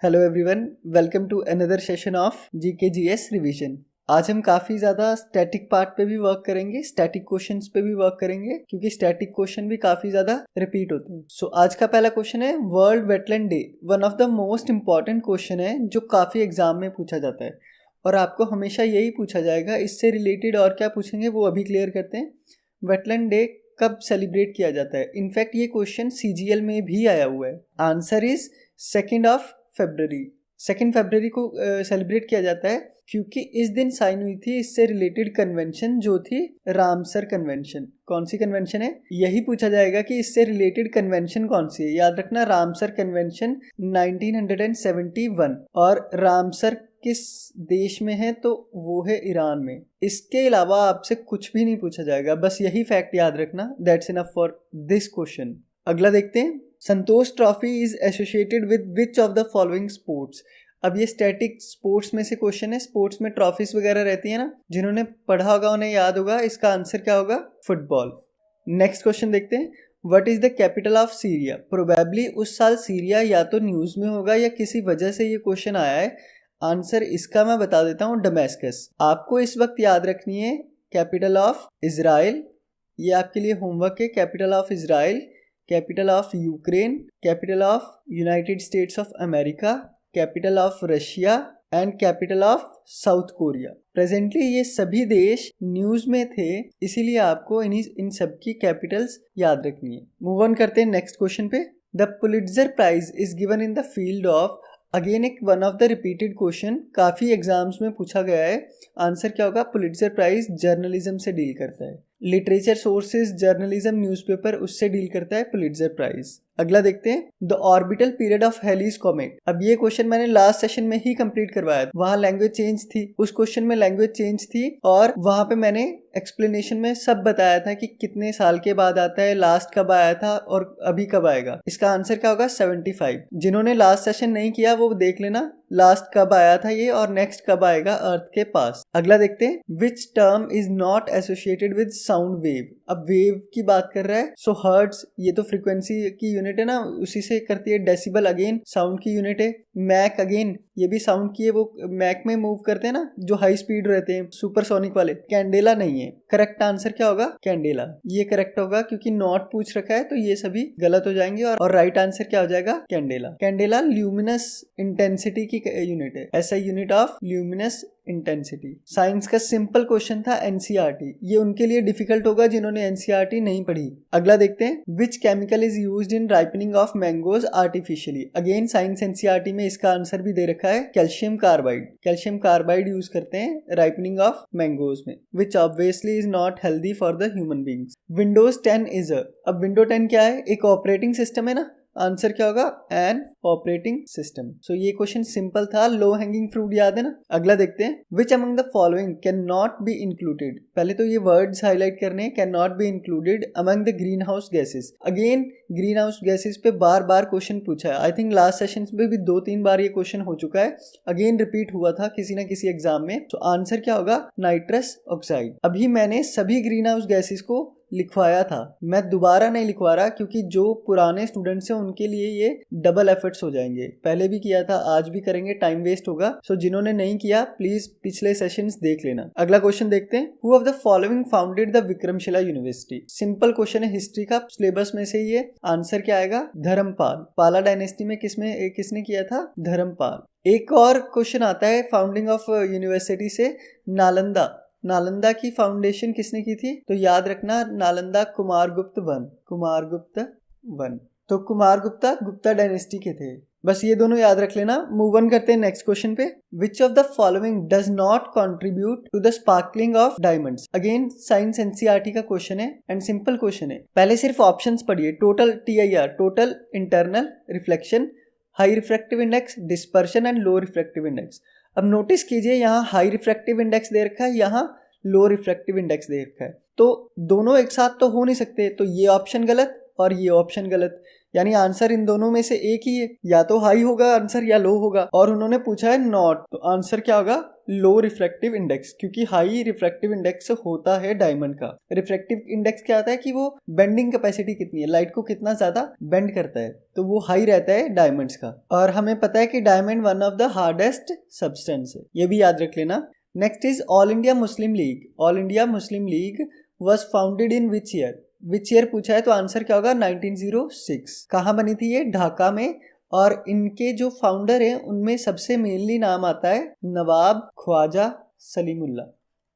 Hello everyone, welcome to another session of GK GS revision. आज हम काफ़ी ज़्यादा स्टैटिक पार्ट पे भी वर्क करेंगे, स्टैटिक क्वेश्चंस पे भी वर्क करेंगे क्योंकि स्टैटिक क्वेश्चन भी काफ़ी ज़्यादा रिपीट होते हैं। सो आज का पहला क्वेश्चन है world wetland day. One of the most important question है जो काफ़ी एग्जाम में पूछा जाता है और आपको हमेशा यही पूछा जाएगा। इससे रिलेटेड और क्या पूछेंगे वो अभी क्लियर करते हैं। वेटलैंड डे कब सेलिब्रेट किया जाता है? इनफैक्ट ये क्वेश्चन CGL में भी आया हुआ है। आंसर इज 2 फरवरी। 2 फरवरी को सेलिब्रेट किया जाता है क्योंकि इस दिन साइन हुई थी इससे रिलेटेड कन्वेंशन जो थी रामसर कन्वेंशन। कौन सी कन्वेंशन है? यही पूछा जाएगा कि इससे रिलेटेड कन्वेंशन कौन सी है। याद रखना, रामसर कन्वेंशन 1971 और रामसर किस देश में है? तो वो है ईरान में। इसके अलावा आपसे कुछ भी नहीं पूछा जाएगा, बस यही फैक्ट याद रखना। That's enough for this question. अगला देखते हैं। Santosh trophy is associated with which of the following sports. अब ये स्टैटिक स्पोर्ट्स में से क्वेश्चन है। स्पोर्ट्स में ट्रॉफीज वगैरह रहती है ना, जिन्होंने पढ़ा होगा उन्हें याद होगा। इसका आंसर क्या होगा? फुटबॉल। नेक्स्ट क्वेश्चन देखते हैं। What is the capital of Syria? Probably उस साल सीरिया या तो न्यूज में होगा या किसी वजह से ये क्वेश्चन आया है। आंसर इसका मैं बता देता हूँ, डमेस्कस। आपको इस वक्त याद रखनी है कैपिटल ऑफ इजराइल, ये आपके लिए होमवर्क है। Capital of Israel, capital of Ukraine, capital of United states of America, capital of Russia and capital of south Korea. Presently ये सभी देश न्यूज में थे, इसीलिए आपको इन सब की कैपिटल्स याद रखनी है। मूव ऑन करते हैं नेक्स्ट क्वेश्चन पे। The Pulitzer prize is given in the field of. Again एक one of the repeated question, काफी एग्जाम्स में पूछा गया है। आंसर क्या होगा? पुलिट्जर प्राइज जर्नलिज्म से डील करता है। लिटरेचर सोर्सेज, जर्नलिज्म, न्यूज़पेपर, उससे डील करता है पुलिट्जर प्राइज। अगला देखते हैं। The orbital period of Halley's comet. अब ये क्वेश्चन मैंने लास्ट सेशन में ही कंप्लीट करवाया था। वहां लैंग्वेज चेंज थी, उस क्वेश्चन में लैंग्वेज चेंज थी और वहां पे मैंने एक्सप्लेनेशन में सब बताया था कि कितने साल के बाद आता है, लास्ट कब आया था और अभी कब आएगा। इसका आंसर क्या होगा? 75। जिन्होंने लास्ट सेशन नहीं किया वो देख लेना, लास्ट कब आया था ये और नेक्स्ट कब आएगा अर्थ के पास। अगला देखते हैं। Which term is not associated with sound wave. अब वेव की बात कर रहा है, सो हर्ट्ज ये तो फ्रीक्वेंसी की यूनिट है ना, उसी से करती है। डेसिबल अगेन साउंड की यूनिट है। मैक अगेन ये भी साउंड की है, वो मैक में मूव करते हैं ना जो हाई स्पीड रहते हैं, सुपरसोनिक वाले। कैंडेला नहीं है। करेक्ट आंसर क्या होगा? कैंडेला। ये करेक्ट होगा क्योंकि नॉट पूछ रखा है तो ये सभी गलत हो जाएंगे और राइट आंसर क्या हो जाएगा? कैंडेला। कैंडेला ल्यूमिनस इंटेंसिटी की यूनिट है, ऐसा unit of luminous intensity. Science का सिंपल क्वेश्चन था एनसीईआरटी, ये उनके लिए डिफिकल्ट होगा जिन्होंने एनसीईआरटी नहीं पढ़ी। अगला देखते हैं। Which chemical is used in ripening of mangoes artificially. Again science NCERT में इसका आंसर भी दे रखा है, calcium carbide. Calcium carbide use करते हैं राइपनिंग ऑफ मैंगोज में, which obviously is not healthy for the human beings. Windows 10 is अब window 10 क्या है? एक ऑपरेटिंग सिस्टम है ना। आंसर क्या होगा? An operating system. सो ये क्वेश्चन सिंपल था, लो हैंगिंग फ्रूट याद है ना। अगला देखते हैं। Which among the following can not be included. पहले तो ये वर्ड्स हाईलाइट करने, can not be included among the green house gases. Again green house gases पे बार बार क्वेश्चन पूछा है। आई थिंक लास्ट सेशन में भी 2-3 बार ये क्वेश्चन हो चुका है, अगेन रिपीट हुआ था किसी ना किसी एग्जाम में। तो आंसर क्या होगा? Nitrous oxide. अभी मैंने सभी ग्रीन हाउस गैसेज को लिखवाया था, मैं दोबारा नहीं लिखवा रहा क्योंकि जो पुराने स्टूडेंट्स हैं उनके लिए ये डबल एफर्ट्स हो जाएंगे। पहले भी किया था, आज भी करेंगे, टाइम वेस्ट होगा। सो जिन्होंने नहीं किया प्लीज पिछले सेशंस देख लेना। अगला क्वेश्चन देखते हैं। Who of the following founded the Vikramshila university. Simple question है, हिस्ट्री का, सिलेबस में से ये आंसर क्या आएगा? धर्मपाल। पाला डायनेस्टी में किसने किया था? धर्मपाल। एक और क्वेश्चन आता है फाउंडिंग ऑफ यूनिवर्सिटी से, नालंदा। नालंदा की फाउंडेशन किसने की थी? तो याद रखना, नालंदा कुमारगुप्त वन। तो कुमारगुप्ता गुप्ता डायनेस्टी के थे। बस ये दोनों याद रख लेना। मूव ऑन करते हैं नेक्स्ट क्वेश्चन पे। Which of the following does not contribute to the sparkling of diamonds. Again science NCERT का क्वेश्चन है एंड सिंपल क्वेश्चन है। पहले सिर्फ ऑप्शंस पढ़िए। Total TIR, total internal reflection, high refractive index, dispersion and low refractive index. अब notice कीजिए, यहाँ high refractive index दे रखा है, यहाँ लो रिफ्रैक्टिव इंडेक्स दे रखा है, तो दोनों एक साथ तो हो नहीं सकते। तो ये ऑप्शन गलत और ये ऑप्शन गलत, यानी आंसर इन दोनों में से एक ही है, या तो हाई होगा आंसर या लो होगा। और उन्होंने पूछा है नॉट, तो आंसर क्या होगा? लो रिफ्रैक्टिव इंडेक्स, क्योंकि हाई रिफ्रैक्टिव इंडेक्स होता है डायमंड का। रिफ्रैक्टिव इंडेक्स क्या आता है कि वो बेंडिंग कैपेसिटी कितनी है, लाइट को कितना ज्यादा बेंड करता है, तो वो हाई रहता है डायमंड्स का। और हमें पता है कि diamond one of the hardest substance है, ये भी याद रख लेना। Next is all India Muslim league. All India Muslim league was founded in which year? Which year पूछा है तो आंसर क्या होगा? 1906। कहाँ बनी थी ये? ढाका में। और इनके जो फाउंडर हैं उनमें सबसे मेनली नाम आता है नवाब ख्वाजा सलीमुल्ला।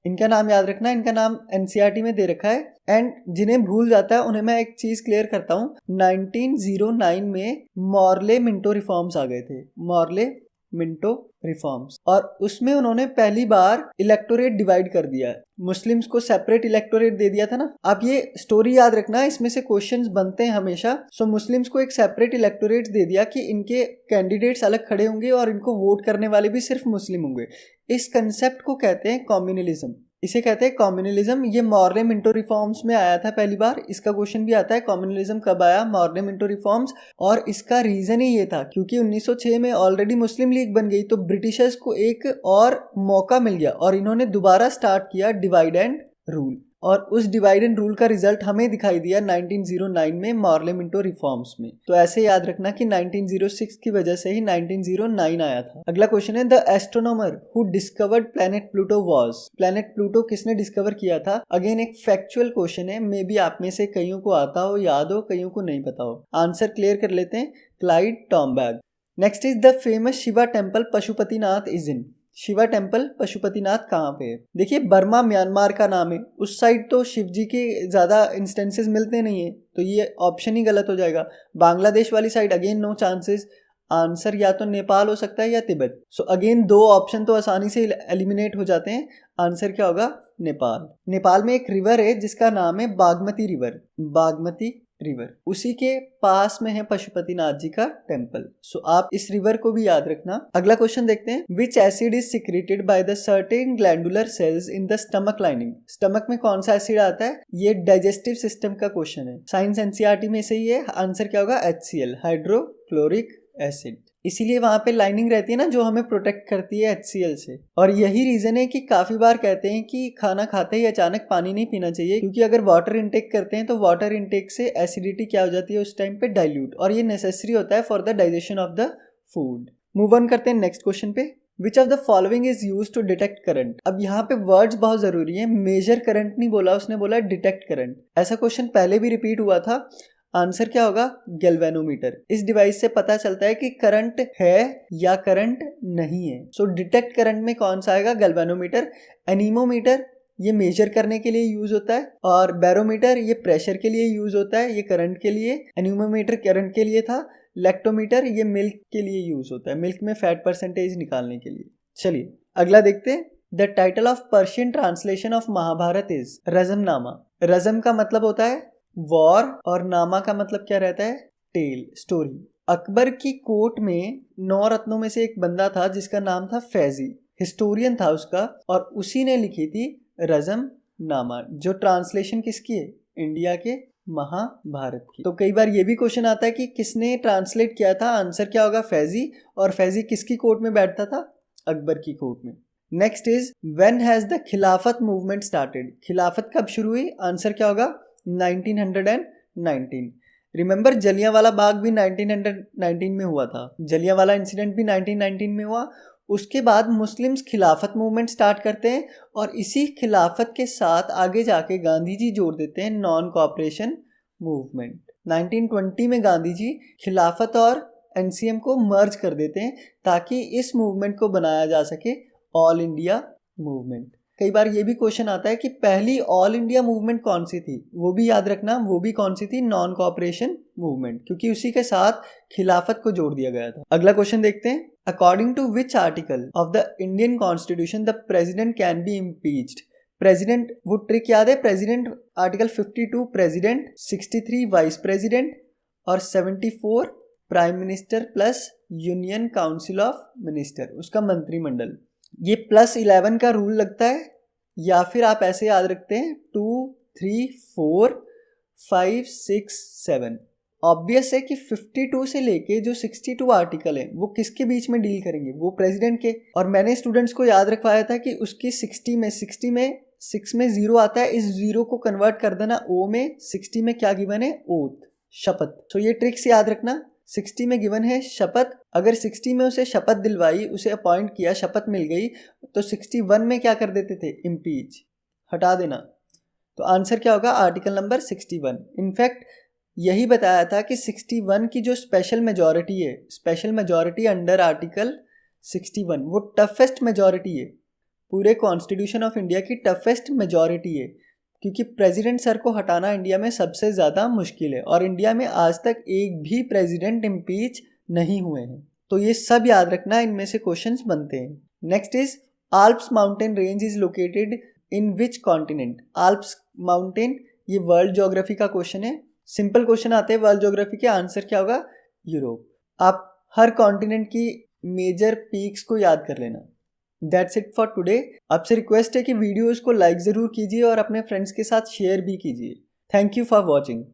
इनका नाम याद रखना, इनका नाम एनसीईआरटी में दे रखा है। एंड जिन्हें भूल जाता है उन्हें मैं एक चीज क्लियर करता हूँ, 1909 में मॉर्ले मिंटो रिफॉर्म्स आ गए थे, मॉर्ले मिंटो रिफॉर्म्स, और उसमें उन्होंने पहली बार इलेक्टोरेट डिवाइड कर दिया है, मुस्लिम्स को सेपरेट इलेक्टोरेट दे दिया था ना। आप ये स्टोरी याद रखना, इसमें से क्वेश्चंस बनते हैं हमेशा। सो मुस्लिम्स को एक सेपरेट इलेक्टोरेट दे दिया कि इनके कैंडिडेट्स अलग खड़े होंगे और इनको वोट करने वाले भी सिर्फ मुस्लिम होंगे। इस कंसेप्ट को कहते हैं कम्युनलिज्म, इसे कहते हैं कम्युनलिज्म। ये मॉर्ले मिंटो रिफॉर्म्स में आया था पहली बार। इसका क्वेश्चन भी आता है कम्युनलिज्म कब आया, मॉर्ले मिंटो रिफॉर्म्स। और इसका रीजन ही ये था क्योंकि 1906 में ऑलरेडी मुस्लिम लीग बन गई, तो ब्रिटिशर्स को एक और मौका मिल गया और इन्होंने दोबारा स्टार्ट किया डिवाइड एंड रूल। और उस डिवाइड एंड रूल का रिजल्ट हमें दिखाई दिया 1909 में मॉर्ले मिंटो रिफॉर्म्स में। तो ऐसे याद रखना कि 1906 की वजह से ही 1909 आया था। अगला क्वेश्चन है the astronomer who discovered planet Pluto was. Planet Pluto किसने डिस्कवर किया था? अगेन एक फैक्चुअल क्वेश्चन है, मे बी आप में से कईयों को आता हो, याद हो, कईयों को नहीं पता हो। आंसर क्लियर कर लेते हैं, Clyde Tombaugh. Next is the famous Shiva temple Pashupatinath is in. Shiva temple Pashupatinath कहाँ पे है? देखिए बर्मा म्यांमार का नाम है, उस साइड तो शिव जी के ज़्यादा इंस्टेंसेस मिलते नहीं है, तो ये ऑप्शन ही गलत हो जाएगा। बांग्लादेश वाली side again no chances, answer या तो नेपाल हो सकता है या तिब्बत। सो अगेन दो ऑप्शन तो आसानी से एलिमिनेट हो जाते हैं। आंसर क्या होगा? नेपाल। नेपाल में एक रिवर है जिसका नाम है बागमती रिवर, बागमती रिवर, उसी के पास में है पशुपतिनाथ जी का टेम्पल। सो आप इस रिवर को भी याद रखना। अगला क्वेश्चन देखते हैं, विच acid is secreted by the certain glandular cells in the stomach lining. Stomach में कौन सा एसिड आता है? ये डाइजेस्टिव सिस्टम का क्वेश्चन है, साइंस एनसीईआरटी में से ही है। आंसर क्या होगा? HCl, hydrochloric acid. इसीलिए वहां पे लाइनिंग रहती है ना जो हमें प्रोटेक्ट करती है HCl से। और यही रीजन है कि काफी बार कहते हैं कि खाना खाते ही अचानक पानी नहीं पीना चाहिए, क्योंकि अगर वाटर इनटेक करते हैं तो वाटर इनटेक से एसिडिटी क्या हो जाती है उस टाइम पे? डाइल्यूट, और ये नेसेसरी होता है for the digestion of the food. Move on करते हैं नेक्स्ट क्वेश्चन पे। Which of the following is use to detect current. अब यहाँ पे वर्ड्स बहुत जरूरी है, मेजर करंट नहीं बोला उसने, बोला डिटेक्ट करंट। ऐसा क्वेश्चन पहले भी रिपीट हुआ था। आंसर क्या होगा? गैल्वेनोमीटर। इस डिवाइस से पता चलता है कि करंट है या करंट नहीं है। सो डिटेक्ट करंट में कौन सा आएगा? गैल्वेनोमीटर। एनीमोमीटर ये मेजर करने के लिए यूज होता है, और बैरोमीटर ये प्रेशर के लिए यूज होता है, ये करंट के लिए। एनीमोमीटर करंट के लिए था। लैक्टोमीटर ये मिल्क के लिए यूज होता है, मिल्क में फैट परसेंटेज निकालने के लिए। चलिए अगला देखते हैं। The title of Persian translation of Mahabharata is Razmnama. रजम का मतलब होता है वॉर, और नामा का मतलब क्या रहता है? Tell, story. अकबर की कोर्ट में 9 रत्नों में से एक बंदा था जिसका नाम था फैजी, हिस्टोरियन था उसका, और उसी ने लिखी थी रजम नामा, जो ट्रांसलेशन किसकी है? इंडिया के महाभारत की। तो कई बार ये भी क्वेश्चन आता है कि किसने ट्रांसलेट किया था? आंसर क्या होगा? फैजी। और फैजी किसकी कोर्ट में बैठता था? अकबर की कोर्ट में। Next is when has the खिलाफत मूवमेंट स्टार्टेड। खिलाफत कब शुरू हुई? आंसर क्या होगा? 1919। रिमेंबर जलियांवाला बाग भी 1919 में हुआ था, जलियांवाला इंसिडेंट भी 1919 में हुआ। उसके बाद मुस्लिम्स खिलाफत मूवमेंट स्टार्ट करते हैं, और इसी खिलाफत के साथ आगे जाके गांधी जी जोड़ देते हैं नॉन कॉपरेशन मूवमेंट। 1920 में गांधी जी खिलाफत और NCM को मर्ज कर देते हैं ताकि इस मूवमेंट को बनाया जा सके ऑल इंडिया मूवमेंट। कई बार ये भी क्वेश्चन आता है कि पहली ऑल इंडिया मूवमेंट कौन सी थी? वो भी याद रखना, वो भी कौन सी थी? नॉन कॉपरेशन मूवमेंट, क्योंकि उसी के साथ खिलाफत को जोड़ दिया गया था। अगला क्वेश्चन देखते हैं। According to which article of the Indian constitution the president can be impeached. President, वो ट्रिक याद है? President article 52 president, 63 vice president, और 74 prime minister plus union council of minister, उसका मंत्रिमंडल। ये +11 का रूल लगता है, या फिर आप ऐसे याद रखते हैं 2, 3, 4, 5, 6, 7। ऑब्वियस है कि 52 से लेके जो 62 आर्टिकल है वो किसके बीच में डील करेंगे, वो प्रेसिडेंट के। और मैंने स्टूडेंट्स को याद रखवाया था कि उसकी 60 में 6 में 0 आता है, इस 0 को कन्वर्ट कर देना O में। 60 में क्या गिवन है, ओथ, शपथ। तो ये ट्रिक्स याद रखना। 60 में गिवन है शपथ, अगर 60 में उसे शपथ दिलवाई, उसे अपॉइंट किया, शपथ मिल गई, तो 61 में क्या कर देते थे, इम्पीच, हटा देना। तो आंसर क्या होगा, आर्टिकल नंबर 61। इनफैक्ट यही बताया था कि 61 की जो स्पेशल मेजॉरिटी है, स्पेशल मेजॉरिटी अंडर आर्टिकल 61, वो टफेस्ट मेजॉरिटी है, पूरे कॉन्स्टिट्यूशन ऑफ इंडिया की टफेस्ट मेजॉरिटी है, क्योंकि प्रेसिडेंट सर को हटाना इंडिया में सबसे ज़्यादा मुश्किल है और इंडिया में आज तक एक भी प्रेसिडेंट इम्पीच नहीं हुए हैं। तो ये सब याद रखना, इनमें से क्वेश्चंस बनते हैं। Next is Alps mountain range is located in which continent. Alps mountain, ये वर्ल्ड ज्योग्राफी का क्वेश्चन है। सिंपल क्वेश्चन आते हैं वर्ल्ड ज्योग्राफी के, आंसर क्या होगा, यूरोप। आप हर कॉन्टिनेंट की मेजर पीक्स को याद कर लेना। That's it for today. आपसे रिक्वेस्ट है कि वीडियोस को लाइक ज़रूर कीजिए और अपने फ्रेंड्स के साथ शेयर भी कीजिए। Thank you for watching.